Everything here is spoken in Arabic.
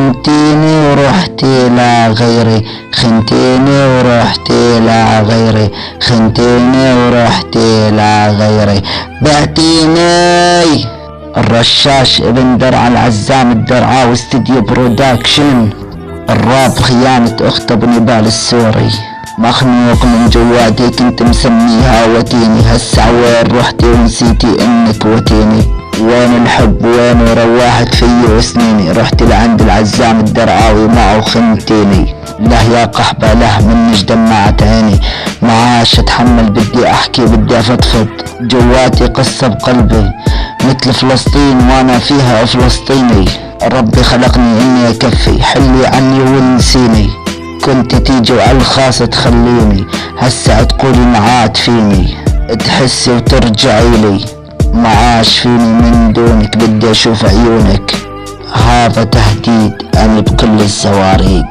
خنتيني ورحتي لا غيري، خنتيني ورحتي لا غيري، خنتيني ورحتي لا غيري، بعتيني. الرشاش ابن درع العزام الدرعاوي استديو برودكشن. الراب خيانة اخت ابو نبال السوري، مخنوق من جواتي كنت مسميها وتيني، هسع وين رحتي ونسيتي انك وتيني؟ وين الحب وين رواحت فيي وسنيني؟ رحت لعند العزام الدرعاوي معه خنتيني. له يا قحبة له منش دمعت عيني، معاش اتحمل بدي احكي بدي افضفض، جواتي قصة بقلبي مثل فلسطين وانا فيها فلسطيني. ربي خلقني اني اكفي، حلي عني ونسيني، كنت تيجي وعلى الخاص تخليني، هسه تقولي معات فيني، تحسي وترجعي لي، معاش فيني من دونك بدي اشوف عيونك، هذا تهديد انا بكل الزواريق.